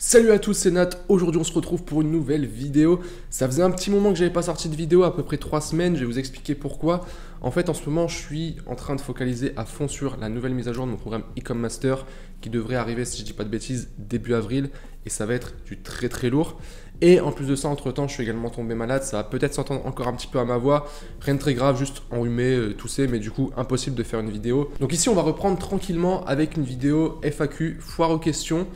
Salut à tous, c'est Nat. Aujourd'hui on se retrouve pour une nouvelle vidéo. Ça faisait un petit moment que j'avais pas sorti de vidéo, à peu près 3 semaines, je vais vous expliquer pourquoi. En fait en ce moment je suis en train de focaliser à fond sur la nouvelle mise à jour de mon programme Ecom Master qui devrait arriver, si je dis pas de bêtises, début avril, et ça va être du très lourd. Et en plus de ça, entre temps je suis également tombé malade, ça va peut-être s'entendre encore un petit peu à ma voix, rien de très grave, juste enrhumé, toussé, mais du coup impossible de faire une vidéo. Donc ici on va reprendre tranquillement avec une vidéo FAQ, foire aux questions.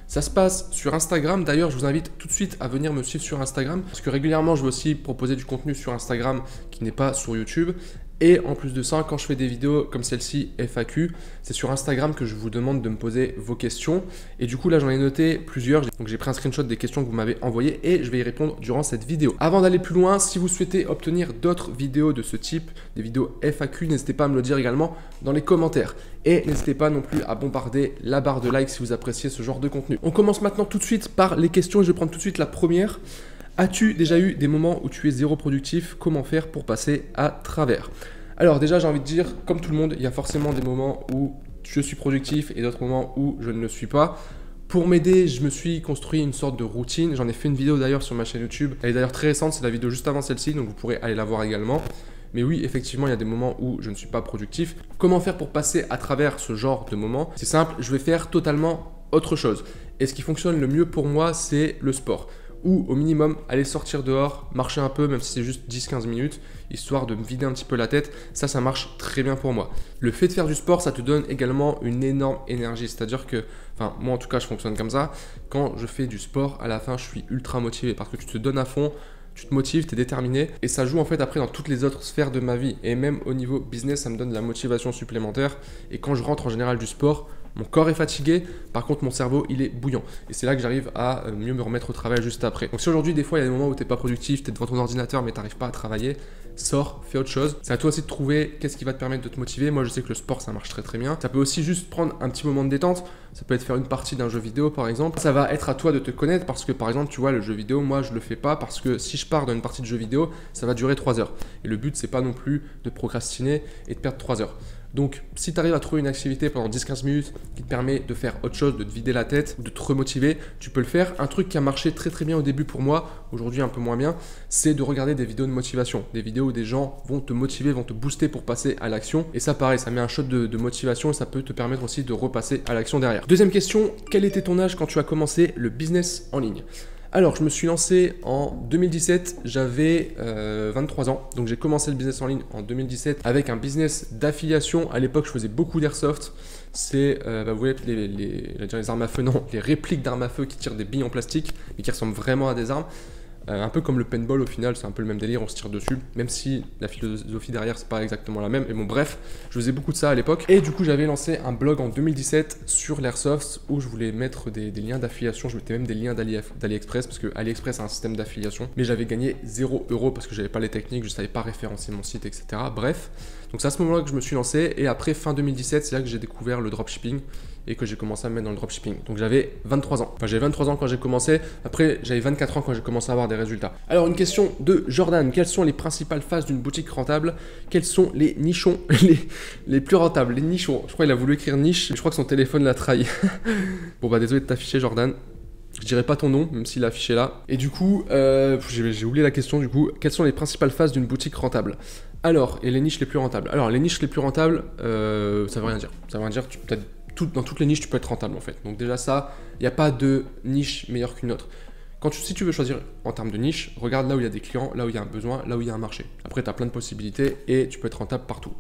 Ça se passe sur Instagram. D'ailleurs, je vous invite tout de suite à venir me suivre sur Instagram parce que régulièrement, je vais aussi proposer du contenu sur Instagram qui n'est pas sur YouTube. Et en plus de ça, quand je fais des vidéos comme celle-ci, FAQ, c'est sur Instagram que je vous demande de me poser vos questions. Et du coup, là, j'en ai noté plusieurs. Donc, j'ai pris un screenshot des questions que vous m'avez envoyées et je vais y répondre durant cette vidéo. Avant d'aller plus loin, si vous souhaitez obtenir d'autres vidéos de ce type, des vidéos FAQ, n'hésitez pas à me le dire également dans les commentaires. Et n'hésitez pas non plus à bombarder la barre de like si vous appréciez ce genre de contenu. On commence maintenant tout de suite par les questions et je vais prendre tout de suite la première. As-tu déjà eu des moments où tu es zéro productif? Comment faire pour passer à travers? Alors déjà, j'ai envie de dire, comme tout le monde, il y a forcément des moments où je suis productif et d'autres moments où je ne le suis pas. Pour m'aider, je me suis construit une sorte de routine. J'en ai fait une vidéo d'ailleurs sur ma chaîne YouTube. Elle est d'ailleurs très récente, c'est la vidéo juste avant celle-ci, donc vous pourrez aller la voir également. Mais oui, effectivement, il y a des moments où je ne suis pas productif. Comment faire pour passer à travers ce genre de moments? C'est simple, je vais faire totalement autre chose. Et ce qui fonctionne le mieux pour moi, c'est le sport. Ou au minimum, aller sortir dehors, marcher un peu, même si c'est juste 10-15 minutes, histoire de me vider un petit peu la tête. Ça marche très bien pour moi. Le fait de faire du sport, ça te donne également une énorme énergie. C'est-à-dire que, enfin, moi en tout cas, je fonctionne comme ça. Quand je fais du sport, à la fin, je suis ultra motivé parce que tu te donnes à fond. Tu te motives, tu es déterminé et ça joue en fait après dans toutes les autres sphères de ma vie et même au niveau business, ça me donne de la motivation supplémentaire et quand je rentre en général du sport, mon corps est fatigué, par contre mon cerveau il est bouillant et c'est là que j'arrive à mieux me remettre au travail juste après. Donc si aujourd'hui des fois il y a des moments où tu n'es pas productif, tu es devant ton ordinateur mais tu n'arrives pas à travailler, sors, fais autre chose. C'est à toi aussi de trouver qu'est-ce qui va te permettre de te motiver. Moi je sais que le sport ça marche très bien. Ça peut aussi juste prendre un petit moment de détente. Ça peut être faire une partie d'un jeu vidéo par exemple. Ça va être à toi de te connaître parce que par exemple tu vois le jeu vidéo, moi je le fais pas parce que si je pars dans une partie de jeu vidéo, ça va durer 3 heures. Et le but c'est pas non plus de procrastiner et de perdre 3 heures. Donc, si tu arrives à trouver une activité pendant 10-15 minutes qui te permet de faire autre chose, de te vider la tête, de te remotiver, tu peux le faire. Un truc qui a marché très bien au début pour moi, aujourd'hui un peu moins bien, c'est de regarder des vidéos de motivation. Des vidéos où des gens vont te motiver, vont te booster pour passer à l'action. Et ça, pareil, ça met un shot de motivation et ça peut te permettre aussi de repasser à l'action derrière. Deuxième question, quel était ton âge quand tu as commencé le business en ligne ? Alors, je me suis lancé en 2017, j'avais 23 ans, donc j'ai commencé le business en ligne en 2017 avec un business d'affiliation. À l'époque, je faisais beaucoup d'airsoft. C'est, vous voyez, les armes à feu, non, les répliques d'armes à feu qui tirent des billes en plastique, mais qui ressemblent vraiment à des armes. Un peu comme le paintball au final, c'est un peu le même délire, on se tire dessus, même si la philosophie derrière c'est pas exactement la même. Et bon bref, je faisais beaucoup de ça à l'époque. Et du coup j'avais lancé un blog en 2017 sur l'airsoft où je voulais mettre des liens d'affiliation. Je mettais même des liens d'AliExpress parce que AliExpress a un système d'affiliation. Mais j'avais gagné 0 € parce que j'avais pas les techniques, je savais pas référencer mon site, etc. Bref, donc c'est à ce moment-là que je me suis lancé. Et après fin 2017, c'est là que j'ai découvert le dropshipping et que j'ai commencé à me mettre dans le dropshipping. Donc j'avais 23 ans. Enfin j'avais 23 ans quand j'ai commencé. Après j'avais 24 ans quand j'ai commencé à avoir des résultats. Alors une question de Jordan, quelles sont les principales phases d'une boutique rentable? Quels sont les nichons les plus rentables? Les nichons, je crois qu'il a voulu écrire niche, mais je crois que son téléphone l'a trahi. Bon bah désolé de t'afficher Jordan. Je dirais pas ton nom, même s'il est affiché là. Et du coup, j'ai oublié la question du coup. Quelles sont les principales phases d'une boutique rentable? Alors, et les niches les plus rentables? Alors les niches les plus rentables, ça veut rien dire. Ça veut rien dire, dans toutes les niches tu peux être rentable en fait. Donc déjà ça, il n'y a pas de niche meilleure qu'une autre. Si tu veux choisir en termes de niche, regarde là où il y a des clients, là où il y a un besoin, là où il y a un marché. Après, tu as plein de possibilités et tu peux être rentable partout.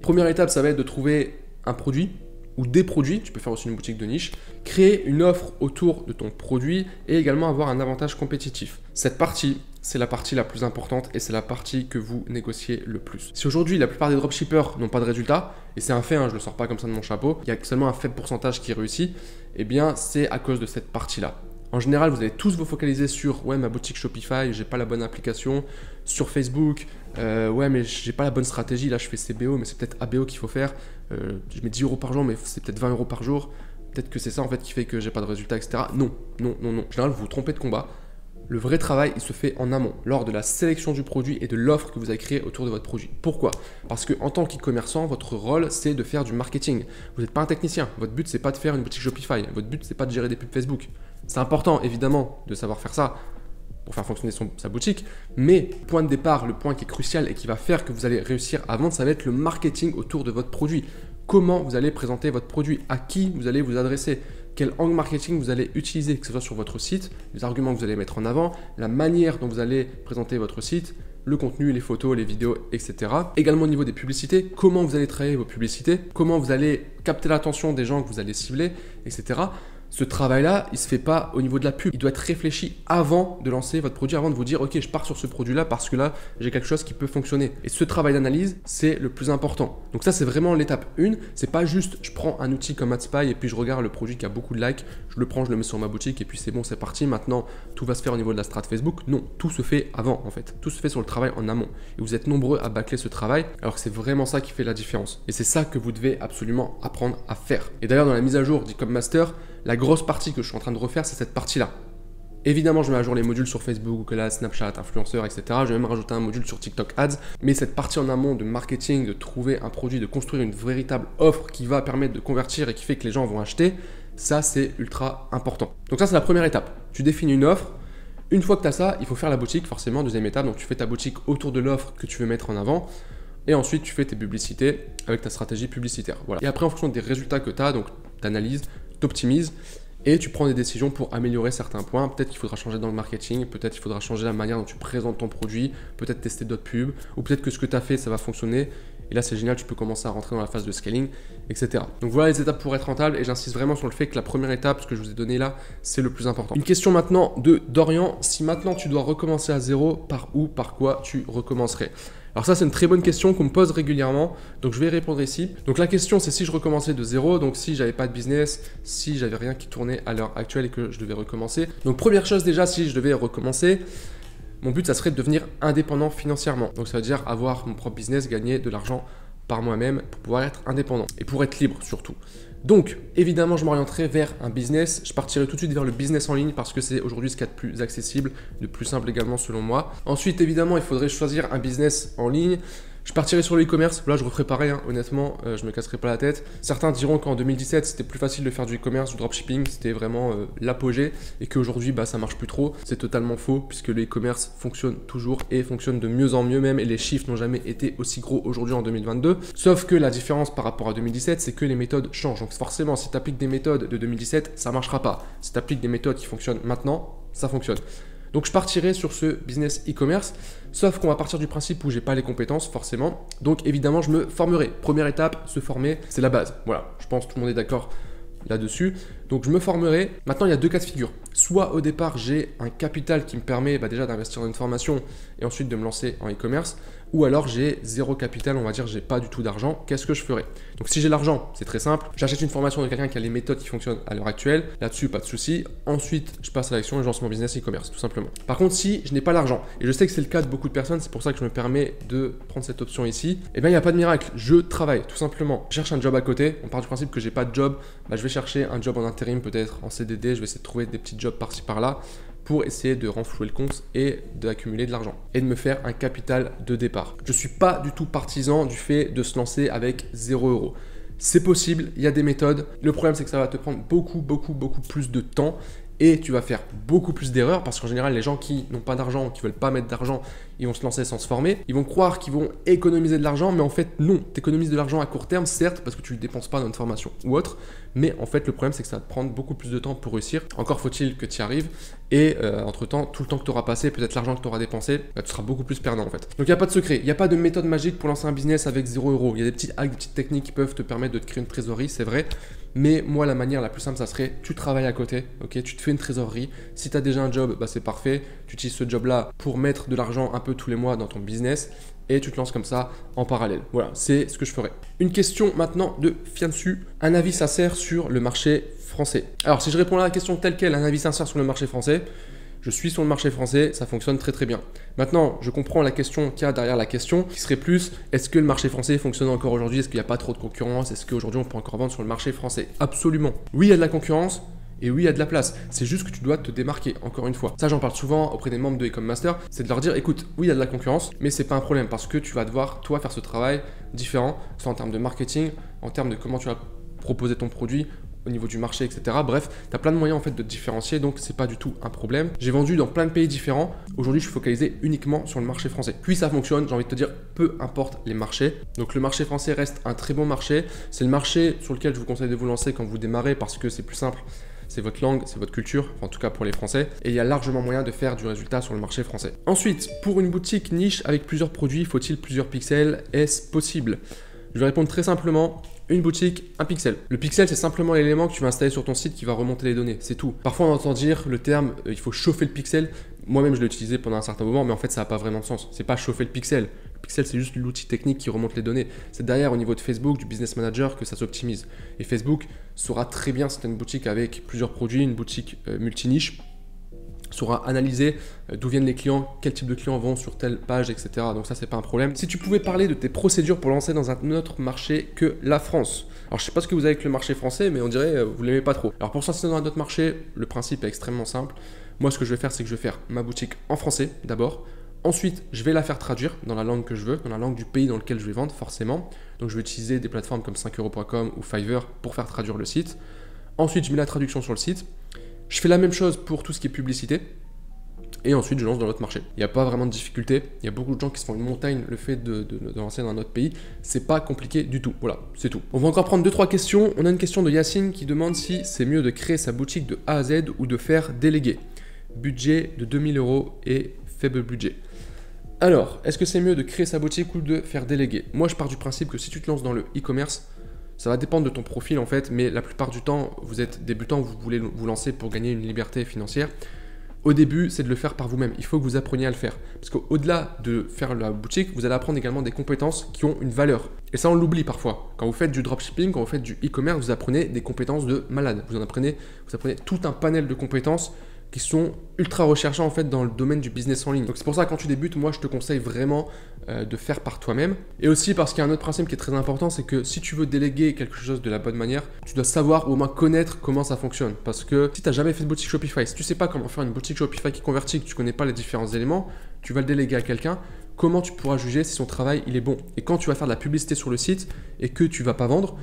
Première étape, ça va être de trouver un produit ou des produits. Tu peux faire aussi une boutique de niche. Créer une offre autour de ton produit et également avoir un avantage compétitif. Cette partie, c'est la partie la plus importante et c'est la partie que vous négociez le plus. Si aujourd'hui, la plupart des dropshippers n'ont pas de résultats, et c'est un fait, je ne le sors pas comme ça de mon chapeau, il y a seulement un faible pourcentage qui réussit, eh bien, c'est à cause de cette partie-là. En général, vous allez tous vous focaliser sur « ouais, ma boutique Shopify, j'ai pas la bonne application », sur Facebook, « ouais, mais j'ai pas la bonne stratégie, là je fais CBO, mais c'est peut-être ABO qu'il faut faire, je mets 10 € par jour, mais c'est peut-être 20 € par jour, peut-être que c'est ça en fait qui fait que j'ai pas de résultats, etc. » Non. En général, vous vous trompez de combat. Le vrai travail, il se fait en amont, lors de la sélection du produit et de l'offre que vous avez créée autour de votre produit. Pourquoi? Parce qu'en tant qu'e-commerçant, votre rôle, c'est de faire du marketing. Vous n'êtes pas un technicien. Votre but, c'est pas de faire une boutique Shopify. Votre but, c'est pas de gérer des pubs Facebook. C'est important évidemment de savoir faire ça pour faire fonctionner sa boutique, mais point de départ, le point qui est crucial et qui va faire que vous allez réussir à vendre, ça va être le marketing autour de votre produit. Comment vous allez présenter votre produit, à qui vous allez vous adresser, quel angle marketing vous allez utiliser, que ce soit sur votre site, les arguments que vous allez mettre en avant, la manière dont vous allez présenter votre site, le contenu, les photos, les vidéos, etc. Également au niveau des publicités, comment vous allez travailler vos publicités, comment vous allez capter l'attention des gens que vous allez cibler, etc. Ce travail-là, il ne se fait pas au niveau de la pub. Il doit être réfléchi avant de lancer votre produit, avant de vous dire « Ok, je pars sur ce produit-là parce que là, j'ai quelque chose qui peut fonctionner. » Et ce travail d'analyse, c'est le plus important. Donc ça, c'est vraiment l'étape 1. C'est pas juste je prends un outil comme AdSpy et puis je regarde le produit qui a beaucoup de likes, je le prends, je le mets sur ma boutique et puis c'est bon, c'est parti. Maintenant, tout va se faire au niveau de la strat Facebook. Non, tout se fait avant en fait. Tout se fait sur le travail en amont. Et vous êtes nombreux à bâcler ce travail alors que c'est vraiment ça qui fait la différence. Et c'est ça que vous devez absolument apprendre à faire. Et d'ailleurs, dans la mise à jour d'E-Com Master, la grosse partie que je suis en train de refaire, c'est cette partie-là. Évidemment, je mets à jour les modules sur Facebook, Google Ads, Snapchat, influenceurs, etc. Je vais même rajouter un module sur TikTok Ads. Mais cette partie en amont de marketing, de trouver un produit, de construire une véritable offre qui va permettre de convertir et qui fait que les gens vont acheter, ça, c'est ultra important. Donc ça, c'est la première étape. Tu définis une offre. Une fois que tu as ça, il faut faire la boutique, forcément, deuxième étape. Donc tu fais ta boutique autour de l'offre que tu veux mettre en avant. Et ensuite, tu fais tes publicités avec ta stratégie publicitaire. Voilà. Et après, en fonction des résultats que tu as, donc tu analyses, t'optimises et tu prends des décisions pour améliorer certains points. Peut-être qu'il faudra changer dans le marketing, peut-être qu'il faudra changer la manière dont tu présentes ton produit, peut-être tester d'autres pubs, ou peut-être que ce que tu as fait, ça va fonctionner. Et là, c'est génial, tu peux commencer à rentrer dans la phase de scaling, etc. Donc voilà les étapes pour être rentable et j'insiste vraiment sur le fait que la première étape, ce que je vous ai donné là, c'est le plus important. Une question maintenant de Dorian, si maintenant tu dois recommencer à zéro, par où, par quoi tu recommencerais? Alors ça, c'est une très bonne question qu'on me pose régulièrement, donc je vais y répondre ici. Donc la question, c'est si je recommençais de zéro, donc si j'avais pas de business, si j'avais rien qui tournait à l'heure actuelle et que je devais recommencer. Donc première chose déjà, si je devais recommencer, mon but, ça serait de devenir indépendant financièrement. Donc ça veut dire avoir mon propre business, gagner de l'argent par moi-même pour pouvoir être indépendant et pour être libre surtout. Donc, évidemment, je m'orienterai vers un business. Je partirai tout de suite vers le business en ligne parce que c'est aujourd'hui ce qu'il y a de plus accessible, de plus simple également selon moi. Ensuite, évidemment, il faudrait choisir un business en ligne. Je partirai sur le e-commerce. Là, je referai pareil, hein. Honnêtement, je me casserai pas la tête. Certains diront qu'en 2017, c'était plus facile de faire du e-commerce, du dropshipping, c'était vraiment l'apogée et qu'aujourd'hui, bah, ça marche plus trop. C'est totalement faux puisque le e-commerce fonctionne toujours et fonctionne de mieux en mieux même et les chiffres n'ont jamais été aussi gros aujourd'hui en 2022. Sauf que la différence par rapport à 2017, c'est que les méthodes changent. Donc forcément, si tu appliques des méthodes de 2017, ça marchera pas. Si tu appliques des méthodes qui fonctionnent maintenant, ça fonctionne. Donc je partirai sur ce business e-commerce, sauf qu'on va partir du principe où j'ai pas les compétences forcément. Donc évidemment, je me formerai. Première étape, se former, c'est la base. Voilà, je pense que tout le monde est d'accord là-dessus. Donc je me formerai. Maintenant, il y a deux cas de figure. Soit au départ, j'ai un capital qui me permet déjà d'investir dans une formation et ensuite de me lancer en e-commerce. Ou alors j'ai zéro capital, on va dire j'ai pas du tout d'argent, qu'est-ce que je ferai? Donc si j'ai l'argent, c'est très simple, j'achète une formation de quelqu'un qui a les méthodes qui fonctionnent à l'heure actuelle, là-dessus pas de souci, ensuite je passe à l'action et je lance mon business e-commerce tout simplement. Par contre si je n'ai pas l'argent, et je sais que c'est le cas de beaucoup de personnes, c'est pour ça que je me permets de prendre cette option ici, et bien il n'y a pas de miracle, je travaille tout simplement, je cherche un job à côté, on part du principe que j'ai pas de job, bah, je vais chercher un job en intérim peut-être en CDD, je vais essayer de trouver des petits jobs par-ci par-là, pour essayer de renflouer le compte et d'accumuler de l'argent et de me faire un capital de départ. Je ne suis pas du tout partisan du fait de se lancer avec 0 €. C'est possible, il y a des méthodes. Le problème, c'est que ça va te prendre beaucoup plus de temps et tu vas faire beaucoup plus d'erreurs parce qu'en général, les gens qui n'ont pas d'argent, qui ne veulent pas mettre d'argent, ils vont se lancer sans se former. Ils vont croire qu'ils vont économiser de l'argent, mais en fait, non. Tu économises de l'argent à court terme, certes, parce que tu ne le dépenses pas dans une formation ou autre, mais en fait, le problème, c'est que ça va te prendre beaucoup plus de temps pour réussir. Encore faut-il que tu y arrives et entre-temps, tout le temps que tu auras passé, peut-être l'argent que tu auras dépensé, bah, tu seras beaucoup plus perdant en fait. Donc, il n'y a pas de secret, il n'y a pas de méthode magique pour lancer un business avec 0 €. Il y a des petits hacks, des petites techniques qui peuvent te permettre de te créer une trésorerie, c'est vrai. Mais moi, la manière la plus simple, ça serait tu travailles à côté, ok, tu te fais une trésorerie. Si tu as déjà un job, bah, c'est parfait. Tu utilises ce job-là pour mettre de l'argent un peu tous les mois dans ton business et tu te lances comme ça en parallèle. Voilà, c'est ce que je ferais. Une question maintenant de Fiansu. Un avis sincère sur le marché français. Alors, si je réponds à la question telle quelle, un avis sincère sur le marché français, je suis sur le marché français, ça fonctionne très très bien. Maintenant, je comprends la question qu'il y a derrière la question, qui serait plus, est-ce que le marché français fonctionne encore aujourd'hui? Est-ce qu'il n'y a pas trop de concurrence? Est-ce qu'aujourd'hui on peut encore vendre sur le marché français? Absolument. Oui, il y a de la concurrence. Et oui, il y a de la place. C'est juste que tu dois te démarquer, encore une fois. Ça, j'en parle souvent auprès des membres de E-Com Master. C'est de leur dire, écoute, oui, il y a de la concurrence, mais c'est pas un problème parce que tu vas devoir, toi, faire ce travail différent, soit en termes de marketing, en termes de comment tu vas proposer ton produit, au niveau du marché, etc. Bref, tu as plein de moyens en fait de te différencier, donc c'est pas du tout un problème. J'ai vendu dans plein de pays différents. Aujourd'hui, je suis focalisé uniquement sur le marché français. Puis ça fonctionne, j'ai envie de te dire, peu importe les marchés. Donc le marché français reste un très bon marché. C'est le marché sur lequel je vous conseille de vous lancer quand vous démarrez parce que c'est plus simple. C'est votre langue, c'est votre culture, en tout cas pour les Français. Et il y a largement moyen de faire du résultat sur le marché français. Ensuite, pour une boutique niche avec plusieurs produits, faut-il plusieurs pixels? Est-ce possible? Je vais répondre très simplement. Une boutique, un pixel. Le pixel, c'est simplement l'élément que tu vas installer sur ton site qui va remonter les données. C'est tout. Parfois, on entend dire le terme il faut chauffer le pixel. Moi-même, je l'ai utilisé pendant un certain moment, mais en fait, ça n'a pas vraiment de sens. C'est pas chauffer le pixel. Le pixel, c'est juste l'outil technique qui remonte les données. C'est derrière, au niveau de Facebook, du Business Manager, que ça s'optimise. Et Facebook saura très bien si tu as une boutique avec plusieurs produits, une boutique multiniche, saura analyser d'où viennent les clients, quel type de clients vont sur telle page, etc. Donc ça, c'est pas un problème. Si tu pouvais parler de tes procédures pour lancer dans un autre marché que la France. Alors, je sais pas ce que vous avez avec le marché français, mais on dirait vous l'aimez pas trop. Alors, pour ça, c'est dans un autre marché, le principe est extrêmement simple. Moi, ce que je vais faire, c'est que je vais faire ma boutique en français d'abord. Ensuite, je vais la faire traduire dans la langue que je veux, dans la langue du pays dans lequel je vais vendre, forcément. Donc, je vais utiliser des plateformes comme 5euros.com ou Fiverr pour faire traduire le site. Ensuite, je mets la traduction sur le site. Je fais la même chose pour tout ce qui est publicité. Et ensuite, je lance dans l'autre marché. Il n'y a pas vraiment de difficulté. Il y a beaucoup de gens qui se font une montagne le fait de lancer dans un autre pays. C'est pas compliqué du tout. Voilà, c'est tout. On va encore prendre 2-3 questions. On a une question de Yacine qui demande si c'est mieux de créer sa boutique de A à Z ou de faire déléguer. Budget de 2000 € et faible budget. Alors, est-ce que c'est mieux de créer sa boutique ou de faire déléguer? Moi, je pars du principe que si tu te lances dans le e-commerce, ça va dépendre de ton profil en fait, mais la plupart du temps, vous êtes débutant, vous voulez vous lancer pour gagner une liberté financière. Au début, c'est de le faire par vous-même. Il faut que vous appreniez à le faire. Parce qu'au-delà de faire la boutique, vous allez apprendre également des compétences qui ont une valeur. Et ça, on l'oublie parfois. Quand vous faites du dropshipping, quand vous faites du e-commerce, vous apprenez des compétences de malade. Vous apprenez tout un panel de compétences qui sont ultra recherchés en fait dans le domaine du business en ligne. Donc c'est pour ça que quand tu débutes, moi je te conseille vraiment de faire par toi-même. Et aussi parce qu'il y a un autre principe qui est très important, c'est que si tu veux déléguer quelque chose de la bonne manière, tu dois savoir ou au moins connaître comment ça fonctionne. Parce que si tu n'as jamais fait de boutique Shopify, si tu ne sais pas comment faire une boutique Shopify qui convertit, que tu ne connais pas les différents éléments, tu vas le déléguer à quelqu'un. Comment tu pourras juger si son travail il est bon? Et quand tu vas faire de la publicité sur le site et que tu ne vas pas vendre,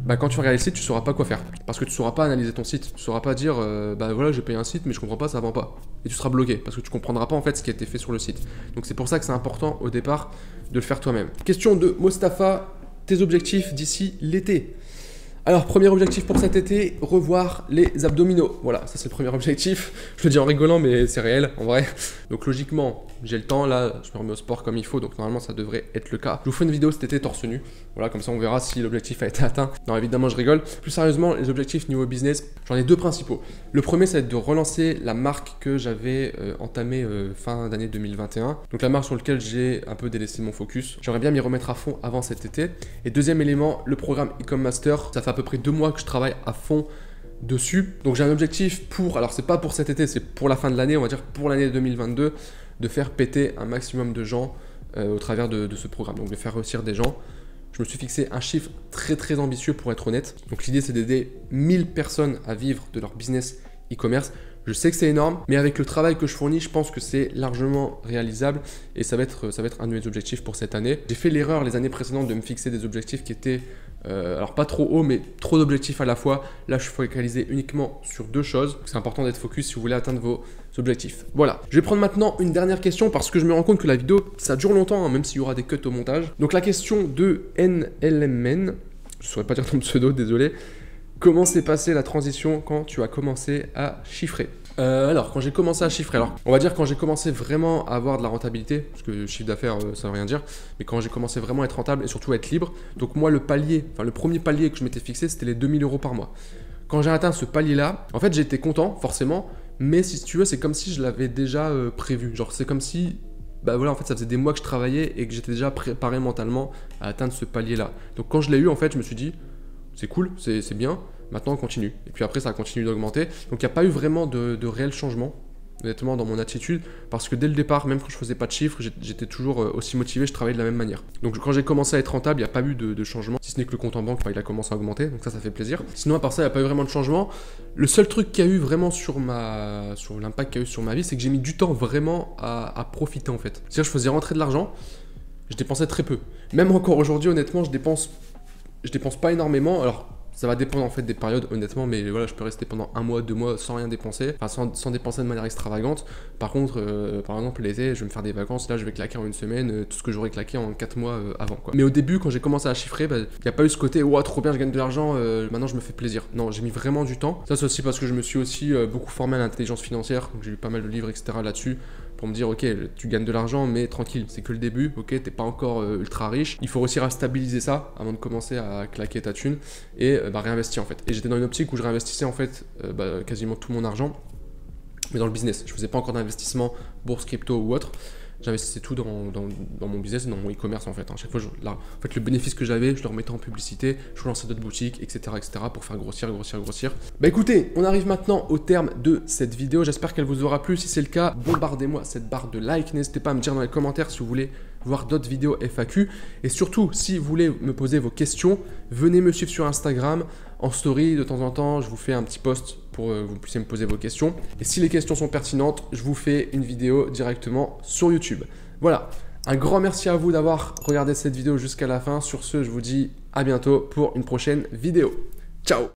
bah quand tu vas regarder le site, tu ne sauras pas quoi faire. Parce que tu ne sauras pas analyser ton site. Tu ne sauras pas dire, bah voilà, j'ai payé un site, mais je ne comprends pas, ça ne vend pas. Et tu seras bloqué parce que tu ne comprendras pas en fait ce qui a été fait sur le site. Donc c'est pour ça que c'est important au départ de le faire toi-même. Question de Mostafa, tes objectifs d'ici l'été? Alors, premier objectif pour cet été, revoir les abdominaux. Voilà, ça c'est le premier objectif. Je le dis en rigolant, mais c'est réel en vrai. Donc logiquement, j'ai le temps, là, je me remets au sport comme il faut, donc normalement ça devrait être le cas. Je vous ferai une vidéo cet été torse nu. Voilà, comme ça on verra si l'objectif a été atteint. Non, évidemment, je rigole. Plus sérieusement, les objectifs niveau business, j'en ai deux principaux. Le premier, ça va être de relancer la marque que j'avais entamée fin d'année 2021. Donc la marque sur laquelle j'ai un peu délaissé mon focus. J'aimerais bien m'y remettre à fond avant cet été. Et deuxième élément, le programme Ecom Master. Ça fait à peu près 2 mois que je travaille à fond dessus. Donc j'ai un objectif pour, alors c'est pas pour cet été, c'est pour la fin de l'année, on va dire pour l'année 2022, de faire péter un maximum de gens au travers de ce programme. Donc de faire réussir des gens. Je me suis fixé un chiffre très très ambitieux pour être honnête. Donc l'idée c'est d'aider 1000 personnes à vivre de leur business e-commerce. Je sais que c'est énorme, mais avec le travail que je fournis, je pense que c'est largement réalisable et ça va être un de mes objectifs pour cette année. J'ai fait l'erreur les années précédentes de me fixer des objectifs qui étaient, alors pas trop hauts, mais trop d'objectifs à la fois. Là, je suis focalisé uniquement sur 2 choses. C'est important d'être focus si vous voulez atteindre vos objectifs. Voilà, je vais prendre maintenant une dernière question parce que je me rends compte que la vidéo, ça dure longtemps, hein, même s'il y aura des cuts au montage. Donc la question de NLMN, je ne saurais pas dire ton pseudo, désolé. Comment s'est passée la transition quand tu as commencé à chiffrer? Alors, quand j'ai commencé à chiffrer, alors on va dire quand j'ai commencé vraiment à avoir de la rentabilité, parce que le chiffre d'affaires ça veut rien dire, mais quand j'ai commencé vraiment à être rentable et surtout à être libre, donc moi le premier palier que je m'étais fixé, c'était les 2000 € par mois. Quand j'ai atteint ce palier-là, en fait j'étais content forcément, mais si tu veux, c'est comme si je l'avais déjà prévu. Genre c'est comme si, bah voilà, en fait ça faisait des mois que je travaillais et que j'étais déjà préparé mentalement à atteindre ce palier-là. Donc quand je l'ai eu, en fait, je me suis dit, c'est cool, c'est bien. Maintenant, on continue. Et puis après, ça a continué d'augmenter. Donc, il n'y a pas eu vraiment de réel changement, honnêtement, dans mon attitude. Parce que dès le départ, même quand je faisais pas de chiffres, j'étais toujours aussi motivé, je travaillais de la même manière. Donc, quand j'ai commencé à être rentable, il n'y a pas eu de changement. Si ce n'est que le compte en banque, il a commencé à augmenter. Donc, ça fait plaisir. Sinon, à part ça, il n'y a pas eu vraiment de changement. Le seul truc qu'il y a eu vraiment sur l'impact qu'il y a eu sur ma vie, c'est que j'ai mis du temps vraiment à profiter, en fait. C'est-à-dire, je faisais rentrer de l'argent, je dépensais très peu. Même encore aujourd'hui, honnêtement, je dépense pas énormément. Alors, Ça va dépendre en fait des périodes, honnêtement, mais voilà, je peux rester pendant 1 mois, 2 mois sans rien dépenser, enfin sans dépenser de manière extravagante. Par contre, par exemple, l'été, je vais me faire des vacances, là je vais claquer en 1 semaine tout ce que j'aurais claqué en 4 mois avant, quoi. Mais au début, quand j'ai commencé à chiffrer, il n'y a pas eu ce côté, ouah, trop bien, je gagne de l'argent, maintenant je me fais plaisir. Non, j'ai mis vraiment du temps. Ça, c'est aussi parce que je me suis aussi beaucoup formé à l'intelligence financière, donc j'ai lu pas mal de livres, etc. là-dessus, pour me dire, ok, tu gagnes de l'argent, mais tranquille, c'est que le début, ok, t'es pas encore ultra riche. Il faut réussir à stabiliser ça avant de commencer à claquer ta thune et réinvestir en fait. Et j'étais dans une optique où je réinvestissais en fait quasiment tout mon argent, mais dans le business. Je faisais pas encore d'investissement bourse, crypto ou autre. J'investissais tout dans mon business, dans mon e-commerce en fait. Chaque fois, en fait, le bénéfice que j'avais, je le remettais en publicité, je lançais d'autres boutiques, etc., pour faire grossir. Bah écoutez, on arrive maintenant au terme de cette vidéo. J'espère qu'elle vous aura plu. Si c'est le cas, bombardez-moi cette barre de like. N'hésitez pas à me dire dans les commentaires si vous voulez voir d'autres vidéos FAQ. Et surtout, si vous voulez me poser vos questions, venez me suivre sur Instagram. En story, de temps en temps, je vous fais un petit post pour que vous puissiez me poser vos questions. Et si les questions sont pertinentes, je vous fais une vidéo directement sur YouTube. Voilà, un grand merci à vous d'avoir regardé cette vidéo jusqu'à la fin. Sur ce, je vous dis à bientôt pour une prochaine vidéo. Ciao!